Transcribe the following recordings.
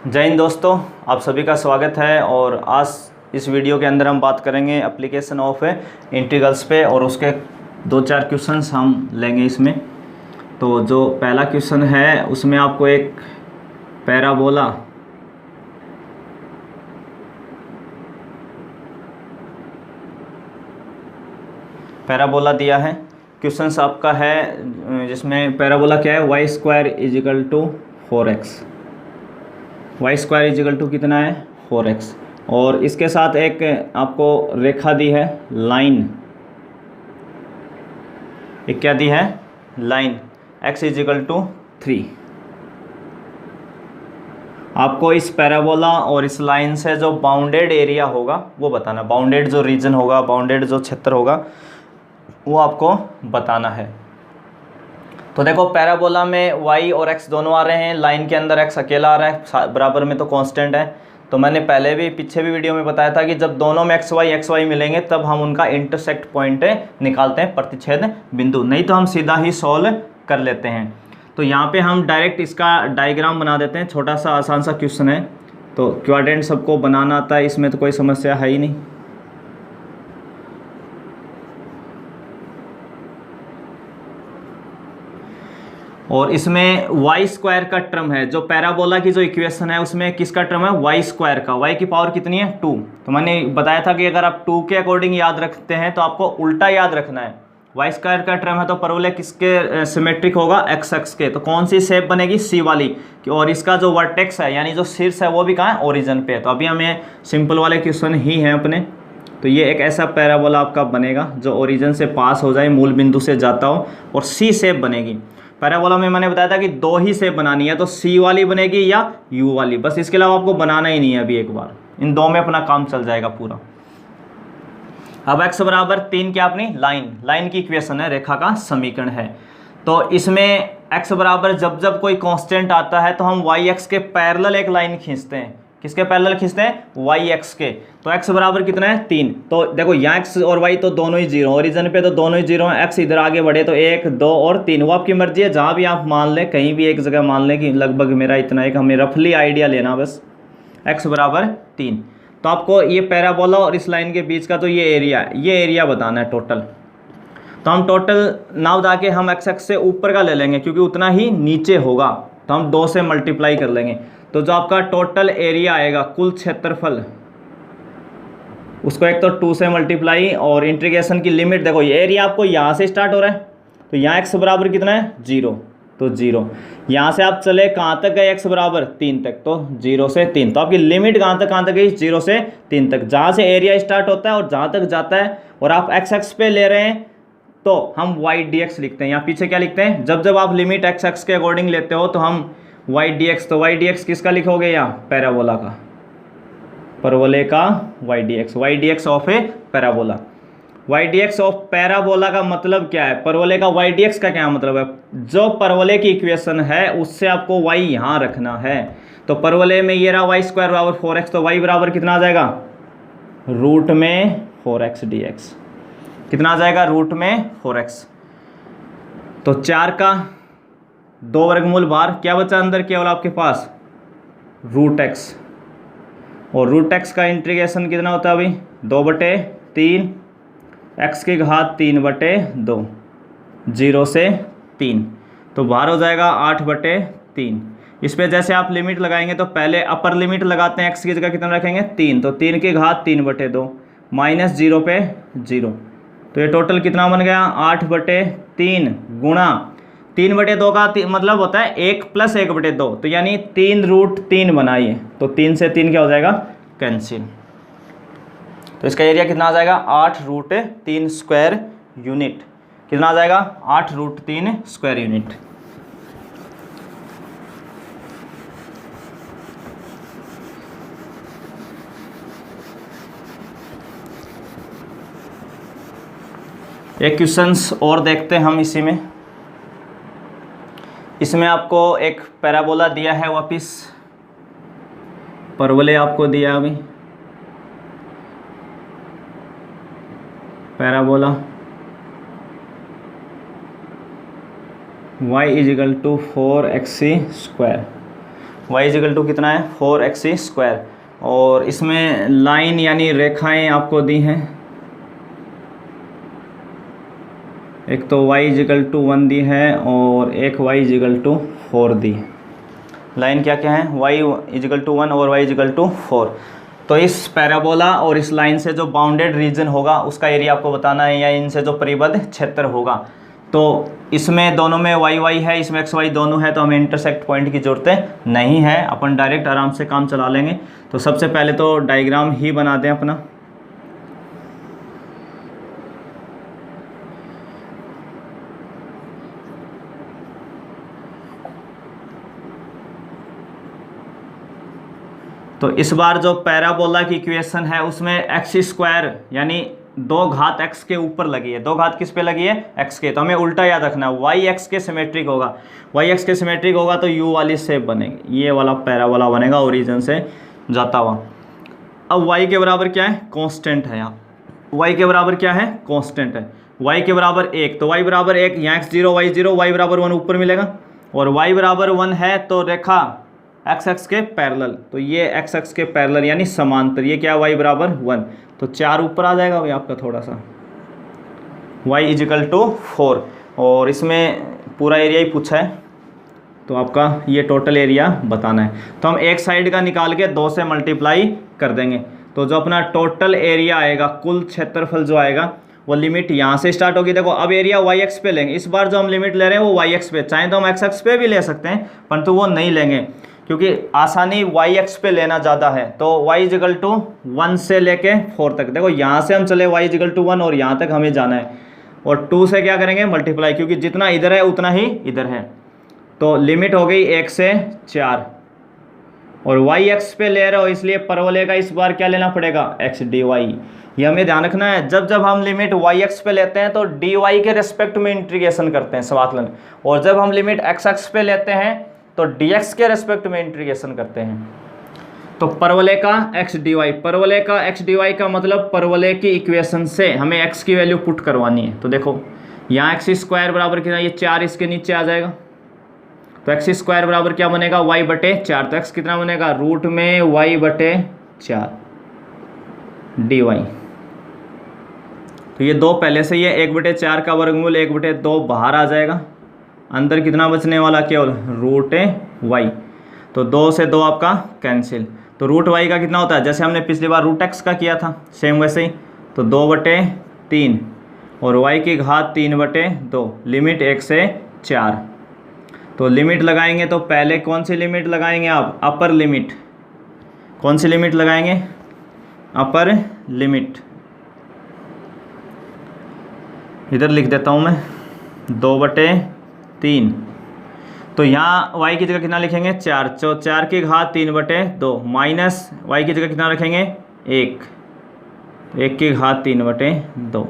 जय हिंद दोस्तों, आप सभी का स्वागत है। और आज इस वीडियो के अंदर हम बात करेंगे एप्लीकेशन ऑफ इंटीग्रल्स पे और उसके दो चार क्वेश्चंस हम लेंगे इसमें। तो जो पहला क्वेश्चन है उसमें आपको एक पैराबोला दिया है। क्वेश्चंस आपका है जिसमें पैराबोला क्या है, y square is equal to 4x। Y square is equal to कितना है 4x। और इसके साथ एक आपको रेखा दी है, लाइन। एक क्या दी है, line x is equal to 3। आपको इस पैराबोला और इस लाइन से जो बाउंडेड एरिया होगा वो बताना, बाउंडेड जो रीजन होगा, बाउंडेड जो क्षेत्र होगा वो आपको बताना है। तो देखो पैराबोला में y और x दोनों आ रहे हैं, लाइन के अंदर x अकेला आ रहा है, बराबर में तो कांस्टेंट है। तो मैंने पीछे भी वीडियो में बताया था कि जब दोनों में x y मिलेंगे तब हम उनका इंटरसेक्ट पॉइंट निकालते हैं, प्रतिच्छेद बिंदु। नहीं तो हम सीधा ही सॉल्व कर लेते हैं। तो यहाँ पे हम डायरेक्ट इसका डायग्राम बना देते हैं। छोटा सा आसान सा क्वेश्चन है, तो क्वाड्रेंट सबको बनाना आता है, इसमें तो कोई समस्या है ही नहीं। और इसमें वाई स्क्वायर का टर्म है, जो पैराबोला की जो इक्वेशन है उसमें किसका टर्म है, वाई स्क्वायर का। वाई की पावर कितनी है 2। तो मैंने बताया था कि अगर आप 2 के अकॉर्डिंग याद रखते हैं तो आपको उल्टा याद रखना है। वाई स्क्वायर का टर्म है तो परवलय किसके सिमेट्रिक होगा, एक्स एक्स के। तो कौन सी शेप बनेगी, सी वाली। और इसका जो वर्टेक्स है यानी जो शीर्ष है वो भी कहाँ है, ओरिजिन पे है। तो अभी हमें सिंपल वाले क्वेश्चन ही हैं अपने। तो ये एक ऐसा पैराबोला आपका बनेगा जो ओरिजिन से पास हो जाए, मूल बिंदु से जाता हो, और सी शेप बनेगी। पैराबोला में मैंने बताया था कि दो ही शेप बनानी है, तो सी वाली बनेगी या यू वाली, बस। इसके अलावा आपको बनाना ही नहीं है अभी। एक बार इन दो में अपना काम चल जाएगा पूरा। अब x बराबर 3 क्या अपनी लाइन की इक्वेशन है, रेखा का समीकरण है। तो इसमें x बराबर जब जब कोई कांस्टेंट आता है तो हम वाई एक्स के पैरेलल एक लाइन खींचते हैं। किसके पैरेलल खींचते हैं, वाई एक्स के। तो x बराबर कितना है 3। तो देखो यहाँ x और y तो दोनों ही जीरो, ओरिजिन पे तो दोनों ही जीरो हैं। x इधर आगे बढ़े तो 1 2 और 3, वो आपकी मर्जी है। जहाँ भी आप मान लें, कहीं भी एक जगह मान लें कि लगभग मेरा इतना एक, हमें रफली आइडिया लेना बस। x बराबर 3। तो आपको ये पैराबोला और इस लाइन के बीच का तो ये एरिया बताना है टोटल। तो हम टोटल ना बता के हम x एक्स से ऊपर का ले लेंगे क्योंकि उतना ही नीचे होगा। तो हम 2 से मल्टीप्लाई कर लेंगे। तो जो आपका टोटल एरिया आएगा, कुल क्षेत्रफल, उसको एक तो 2 से मल्टीप्लाई और इंटीग्रेशन की लिमिट। देखो ये एरिया आपको यहाँ से स्टार्ट हो रहा है, तो यहाँ x बराबर कितना है 0, तो 0। यहाँ से आप चले कहाँ तक गए, x बराबर 3 तक, तो 0 से 3। तो आपकी लिमिट कहाँ तक गई, 0 से 3 तक। जहाँ से एरिया स्टार्ट होता है और जहाँ तक जाता है, और आप x एक्स पे ले रहे हैं तो हम y dx लिखते हैं। यहाँ पीछे क्या लिखते हैं, जब जब आप लिमिट x एक्स के अकॉर्डिंग लेते हो तो हम y dx। तो y dx किसका लिखोगे, यहाँ पैराबोला का, परवलय का y dx of A parabola. y dx of parabola का मतलब क्या है, परवलय का y dx का क्या मतलब है, जो परवलय की इक्वेशन है उससे आपको y यहाँ रखना है। तो परवलय में ये रहा वाई स्क्वायर बराबर 4x, तो y बराबर कितना आ जाएगा, रूट में 4x dx। कितना आ जाएगा, रूट में 4x। तो 4 का 2 वर्गमूल बाहर, क्या बचा अंदर, केवल आपके पास रूट x। और रूट x का इंटीग्रेशन कितना होता है अभी, 2/3 x की घात 3/2, 0 से 3। तो बाहर हो जाएगा 8/3। इस पे जैसे आप लिमिट लगाएंगे तो पहले अपर लिमिट लगाते हैं, x की जगह कितना रखेंगे 3, तो 3 की घात 3/2 माइनस 0 पे 0। तो ये टोटल कितना बन गया, 8/3 गुणा 3/2 का मतलब होता है 1 + 1/2। तो यानी 3√3 बनाइए, तो 3 से 3 क्या हो जाएगा, कैंसिल। तो इसका एरिया कितना आ जाएगा, 8√3 स्क्वायर यूनिट। कितना आ जाएगा, 8√3 स्क्वायर यूनिट। एक क्वेश्चंस और देखते हैं हम इसी में। इसमें आपको एक पैराबोला दिया है, वापिस परवलय आपको दिया अभी, parabola y = 4x² y is equal to कितना है 4x²। और इसमें लाइन यानी रेखाएं आपको दी हैं, एक तो y इजिकल टू 1 दी है और एक y इजिकल टू 4 दी है। लाइन क्या क्या है, y इजिकल टू 1 और y इजिकल टू 4। तो इस पैराबोला और इस लाइन से जो बाउंडेड रीजन होगा उसका एरिया आपको बताना है, या इनसे जो परिबद्ध क्षेत्र होगा। तो इसमें दोनों में y y है, इसमें x y दोनों है, तो हमें इंटरसेक्ट पॉइंट की ज़रूरत नहीं है, अपन डायरेक्ट आराम से काम चला लेंगे। तो सबसे पहले तो डायग्राम ही बना दें अपना। तो इस बार जो पैराबोला की इक्वेशन है उसमें x² यानी 2 घात x के ऊपर लगी है। 2 घात किस पे लगी है, x के। तो हमें उल्टा याद रखना है, y x के सिमेट्रिक होगा। y x के सिमेट्रिक होगा तो u वाली शेप बनेगी, ये वाला पैराबोला बनेगा ओरिजिन से जाता हुआ। अब y के बराबर क्या है, कांस्टेंट है। यहाँ y के बराबर क्या है, कांस्टेंट है। y के बराबर 1, तो y बराबर 1, यहाँ x0 y0, y बराबर 1 ऊपर मिलेगा। और y बराबर 1 है तो रेखा एक्स एक्स के पैरेलल, तो ये एक्स एक्स के पैरेलल यानी समांतर, ये क्या y बराबर 1, तो 4 ऊपर आ जाएगा भाई आपका थोड़ा सा, y इजिकल टू 4। और इसमें पूरा एरिया ही पूछा है, तो आपका ये टोटल एरिया बताना है। तो हम एक साइड का निकाल के 2 से मल्टीप्लाई कर देंगे, तो जो अपना टोटल एरिया आएगा, कुल क्षेत्रफल जो आएगा, वो लिमिट यहाँ से स्टार्ट होगी। देखो अब एरिया वाई एक्स पे लेंगे, इस बार जो हम लिमिट ले रहे हैं वो वाई एक्स पे, चाहे तो हम एक्स एक्स पे भी ले सकते हैं, परंतु वो नहीं लेंगे क्योंकि आसानी वाई एक्स पे लेना ज़्यादा है। तो वाई इजिकल टू 1 से लेके 4 तक, देखो यहाँ से हम चले वाई इजिकल टू 1 और यहाँ तक हमें जाना है, और 2 से क्या करेंगे मल्टीप्लाई, क्योंकि जितना इधर है उतना ही इधर है। तो लिमिट हो गई 1 से 4, और वाई एक्स पे ले रहे हो इसलिए परवलय का इस बार क्या लेना पड़ेगा, एक्स डी वाई। ये हमें ध्यान रखना है, जब जब हम लिमिट वाई एक्स पे लेते हैं तो डी वाई के रेस्पेक्ट में इंटीग्रेशन करते हैं समाकलन, और जब हम लिमिट एक्स एक्स पे लेते हैं तो डी एक्स के रेस्पेक्ट में इंटीग्रेशन करते हैं। तो परवलय का एक्स डी वाई, परवलय का एक्स डी वाई का मतलब परवलय की इक्वेशन से हमें एक्स की वैल्यू पुट करवानी है। तो देखो यहाँ एक्स स्क्वायर बराबर कितना, ये 4 इसके नीचे आ जाएगा, तो एक्स स्क्वायर बराबर क्या बनेगा, वाई बटे 4। तो एक्स कितना बनेगा, रूट में वाई बटे 4 डी वाई। तो ये 2 पहले से ही है, 1/4 का वर्गमूल 1/2 बाहर आ जाएगा, अंदर कितना बचने वाला, केवल रूट वाई। तो 2 से 2 आपका कैंसिल, तो रूट वाई का कितना होता है, जैसे हमने पिछली बार रूट एक्स का किया था सेम वैसे ही, तो 2/3 और वाई की घात 3/2, लिमिट 1 से 4। तो लिमिट लगाएंगे तो पहले कौन सी लिमिट लगाएंगे आप, अपर लिमिट। कौन सी लिमिट लगाएंगे, अपर लिमिट। इधर लिख देता हूँ मैं 2/3, तो यहाँ y की जगह कितना लिखेंगे 4, तो 4 की घात 3/2 माइनस y की जगह कितना रखेंगे 1 की घात 3/2।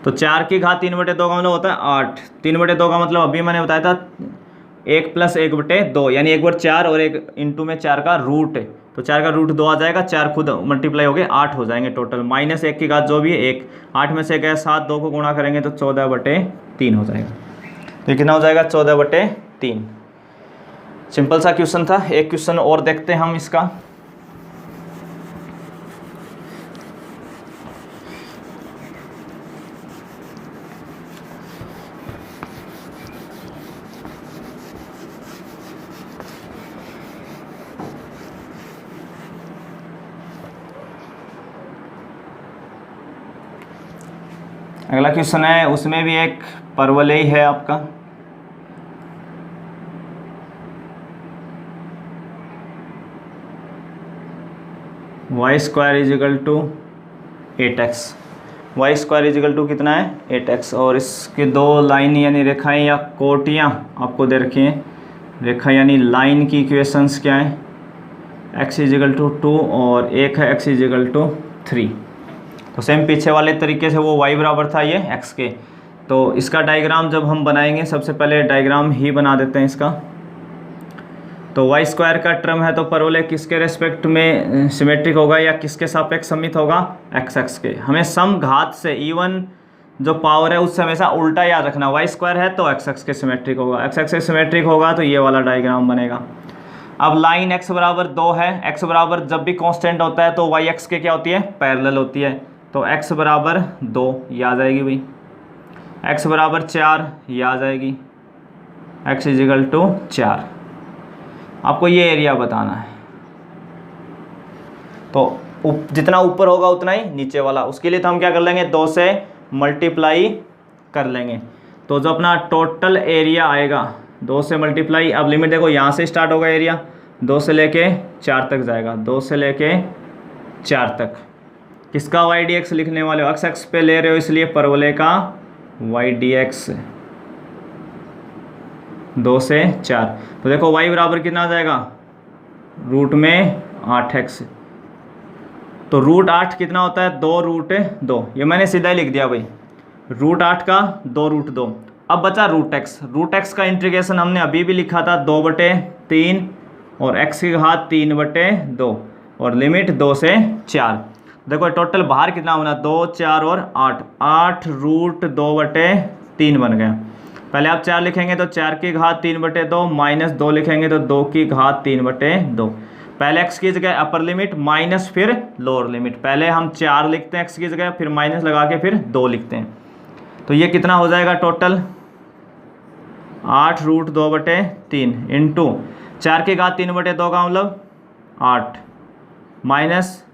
तो 4 की घात 3/2 का मतलब होता है 8, 3/2 का मतलब अभी मैंने बताया था 1 + 1/2 यानी 1/4 और 1 × में 4 का रूट, तो 4 का रूट 2 आ जाएगा, 4 खुद मल्टीप्लाई हो गए 8 हो जाएंगे टोटल, माइनस 1 की घात जो भी है 1, 8 में से गए 7, 2 को गुणा करेंगे तो 14/3 हो जाएगा। तो ये कितना हो जाएगा 14/3। सिंपल सा क्वेश्चन था। एक क्वेश्चन और देखते हैं हम इसका। अगला क्वेश्चन है, उसमें भी एक परवलय है आपका। y² = 8x, y² = कितना है 8x, और इसके 2 लाइन यानी रेखाएं या कोटियां आपको दे रखी हैं। रेखा यानी लाइन की इक्वेशंस क्या है, x = 2 और एक है x = 3। तो सेम पीछे वाले तरीके से वो y बराबर था ये x के। तो इसका डायग्राम जब हम बनाएंगे, सबसे पहले डायग्राम ही बना देते हैं इसका। तो y² का टर्म है, तो परवलय किसके रेस्पेक्ट में सिमेट्रिक होगा या किसके सापेक्ष सममित होगा, x के। हमें सम घात से इवन जो पावर है उससे हमेशा उल्टा याद रखना, वाई स्क्वायर है तो एक्स एक्स के सिमेट्रिक होगा, एक्स एक्स के सिमेट्रिक होगा तो ये वाला डायग्राम बनेगा। अब लाइन x बराबर 2 है, x बराबर जब भी कांस्टेंट होता है तो y x के क्या होती है, पैरेलल होती है, तो x बराबर 2 ये आ जाएगी भाई, x बराबर 4 ये आ जाएगी, x इजिकल टू 4। आपको ये एरिया बताना है, तो जितना ऊपर होगा उतना ही नीचे वाला, उसके लिए तो हम क्या कर लेंगे, 2 से मल्टीप्लाई कर लेंगे, तो जो अपना टोटल एरिया आएगा 2 से मल्टीप्लाई, अब लिमिट देखो यहाँ से स्टार्ट होगा एरिया, 2 से लेके 4 तक जाएगा, 2 से लेके 4 तक। किसका वाई डी एक्स लिखने वाले हो, एक्स एक्स पे ले रहे हो इसलिए परवलय का वाई डी एक्स 2 से 4। तो देखो y बराबर कितना आ जाएगा, रूट में 8x, तो रूट 8 कितना होता है, 2 रूट 2, ये मैंने सीधा ही लिख दिया भाई, रूट 8 का 2 रूट 2। अब बचा रूट एक्स का इंटीग्रेशन हमने अभी भी लिखा था 2/3 और x की घात 3/2 और लिमिट 2 से 4। देखो टोटल बाहर कितना बना, 2 4 और 8 रूट 2/3 बन गया। पहले आप 4 लिखेंगे तो 4 की घात 3/2 माइनस 2 लिखेंगे तो 2 की घात 3/2। पहले x की जगह अपर लिमिट माइनस फिर लोअर लिमिट, पहले हम 4 लिखते हैं x की जगह, फिर माइनस लगा के फिर 2 लिखते हैं, तो ये कितना हो जाएगा टोटल 8 रूट 2/3 इंटू 4 की घात 3/2 का मतलब 8 माइनस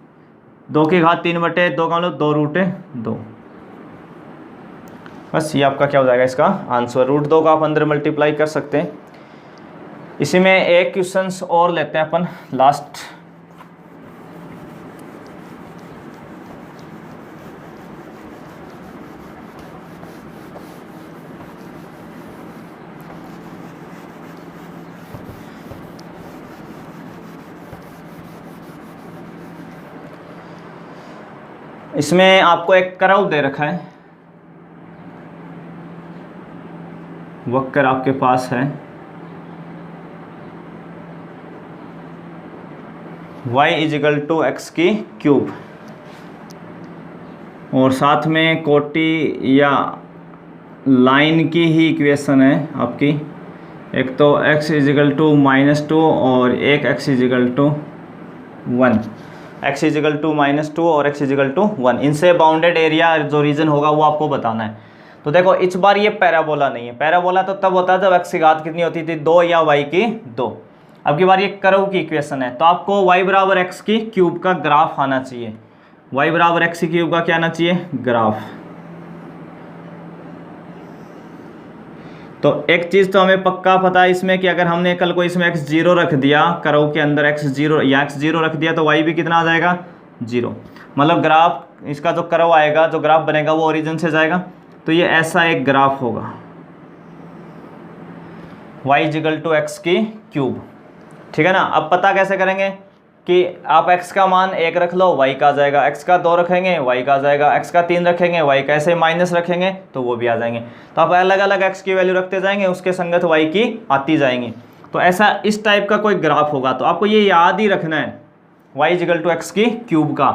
2 की घात 3/2 का मतलब 2 रूट 2। बस ये आपका क्या हो जाएगा इसका आंसर। रूट 2 का आप अंदर मल्टीप्लाई कर सकते हैं। इसी में एक क्वेश्चंस और लेते हैं अपन लास्ट। इसमें आपको एक कर्व दे रखा है, वक्र आपके पास है, y इजिकल टू एक्स की क्यूब, और साथ में कोटि या लाइन की ही इक्वेशन है आपकी, एक तो x इजिकल टू -2 और एक x is equal to 1, x is equal to -2 और x इजिकल टू 1। इनसे बाउंडेड एरिया जो रीजन होगा वो आपको बताना है। तो देखो इस बार ये पैराबोला नहीं है, पैराबोला तो तब होता है जब x की घात कितनी होती थी 2 या y की 2। अब की बार ये कर्व की इक्वेशन है, तो आपको y बराबर एक्स की क्यूब का ग्राफ आना चाहिए, y बराबर एक्स की क्यूब का क्या आना चाहिए, ग्राफ। तो एक चीज़ तो हमें पक्का पता है इसमें कि अगर हमने कल को इसमें x0 रख दिया, कर्व के अंदर x0 या x0 रख दिया तो y भी कितना आ जाएगा 0, मतलब ग्राफ इसका जो कर्व आएगा, जो ग्राफ बनेगा वो ओरिजिन से जाएगा। तो ये ऐसा एक ग्राफ होगा, y इजिकल टू एक्स की क्यूब, ठीक है ना। अब पता कैसे करेंगे कि आप x का मान 1 रख लो, y का आ जाएगा, x का 2 रखेंगे y का आ जाएगा, x का 3 रखेंगे y का, ऐसे माइनस रखेंगे तो वो भी आ जाएंगे। तो आप अलग अलग x की वैल्यू रखते जाएंगे, उसके संगत y की आती जाएंगी। तो ऐसा इस टाइप का कोई ग्राफ होगा, तो आपको ये याद ही रखना है y इजिकल टू एक्स की क्यूब का।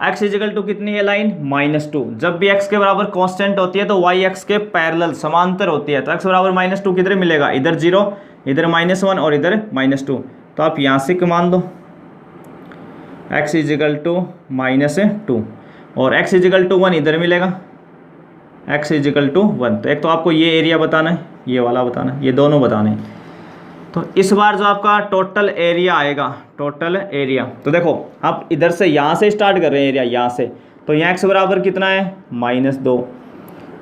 x इजिकल टू कितनी है लाइन -2, जब भी x के बराबर कांस्टेंट होती है तो y x के पैरेलल समांतर होती है, तो x बराबर -2 किधर मिलेगा, इधर 0, इधर -1 और इधर -2। तो आप यहाँ से मान दो x इजिकल टू -2 और x इजिकल टू 1 इधर मिलेगा, x इजिकल टू 1। तो एक तो आपको ये एरिया बताना है, ये वाला बताना है, ये दोनों बताने हैं। तो इस बार जो आपका टोटल एरिया आएगा, टोटल एरिया, तो देखो आप इधर से यहाँ से स्टार्ट कर रहे हैं एरिया, यहाँ से, तो यहाँ x बराबर कितना है -2,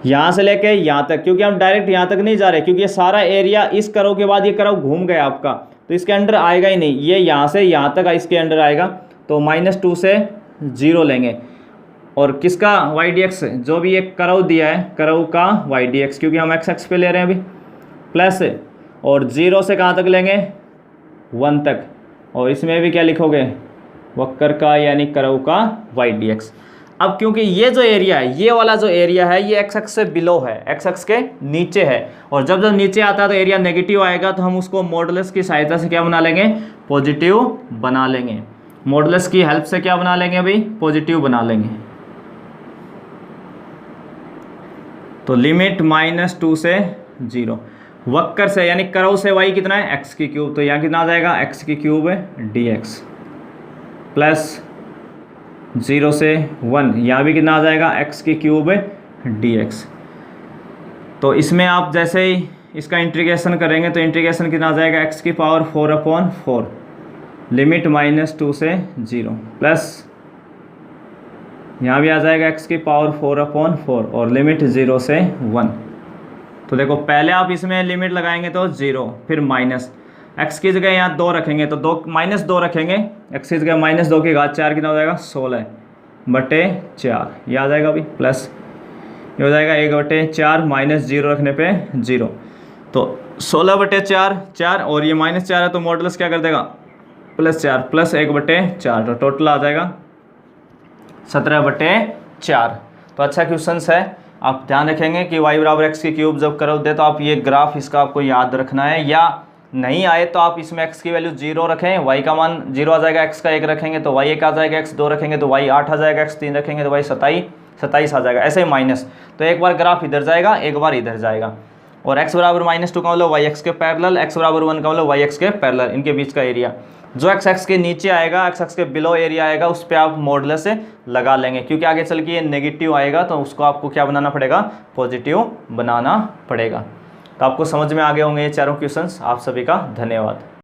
यहाँ से लेके यहाँ तक, क्योंकि हम डायरेक्ट यहाँ तक नहीं जा रहे, क्योंकि ये सारा एरिया इस कर्व के बाद ये कर्व घूम गया आपका, तो इसके अंडर आएगा ही नहीं, ये यहाँ से यहाँ तक इसके अंडर आएगा, तो -2 से 0 लेंगे। और किसका वाई डी एक्स, जो भी एक कर्व दिया है कर्व का वाई डी एक्स, क्योंकि हम एक्स एक्स पे ले रहे हैं अभी, प्लस, और 0 से कहाँ तक लेंगे 1 तक, और इसमें भी क्या लिखोगे वक्र का यानी कर्व का वाई डी एक्स। अब क्योंकि ये जो एरिया है, ये वाला जो एरिया है ये एक्स एक्स से बिलो है, एक्स एक्स के नीचे है, और जब जब नीचे आता है तो एरिया नेगेटिव आएगा, तो हम उसको मॉडुलस की सहायता से क्या बना लेंगे, पॉजिटिव बना लेंगे। मॉडुलस की हेल्प से क्या बना लेंगे भाई, पॉजिटिव बना लेंगे। तो लिमिट -2 से 0। वक्र से यानी कर्व से y कितना है x की क्यूब, तो यहाँ कितना आ जाएगा x की क्यूब dx प्लस 0 से 1, यहाँ भी कितना आ जाएगा x की क्यूब dx। तो इसमें आप जैसे ही इसका इंटीग्रेशन करेंगे तो इंटीग्रेशन कितना आ जाएगा x की पावर 4/4 लिमिट -2 से 0 प्लस यहाँ भी आ जाएगा x की पावर 4/4 और लिमिट 0 से 1। तो देखो पहले आप इसमें लिमिट लगाएंगे तो 0, फिर माइनस, x की जगह यहाँ 2 रखेंगे तो -2 रखेंगे, x की जगह -2 की घात 4 कितना हो जाएगा 16/4, ये आ जाएगा अभी प्लस ये हो जाएगा 1/4 माइनस 0 रखने पे 0, तो 16/4 और ये -4 है तो मॉडुलस क्या कर देगा +4 प्लस 1/4, तो टोटल आ जाएगा 17/4। तो अच्छा क्वेश्चंस है, आप ध्यान रखेंगे कि y बराबर x की क्यूब जब करोगे तो आप ये ग्राफ इसका आपको याद रखना है, या नहीं आए तो आप इसमें x की वैल्यू 0 रखें, y का मान 0 आ जाएगा, x का 1 रखेंगे तो y 1 आ जाएगा, x 2 रखेंगे तो y 8 आ जाएगा, x 3 रखेंगे तो y 27 आ जाएगा, ऐसे ही माइनस। तो एक बार ग्राफ इधर जाएगा, एक बार इधर जाएगा, और x बराबर -2 का मतलब y x के पैरेलल, x बराबर 1 का मतलब y x के पैरेलल, इनके बीच का एरिया जो x x के नीचे आएगा, x x के बिलो एरिया आएगा, उस पर आप मॉडुलस से लगा लेंगे, क्योंकि आगे चल के ये नेगेटिव आएगा तो उसको आपको क्या बनाना पड़ेगा पॉजिटिव बनाना पड़ेगा। तो आपको समझ में आ गए होंगे ये चारों क्वेश्चंस। आप सभी का धन्यवाद।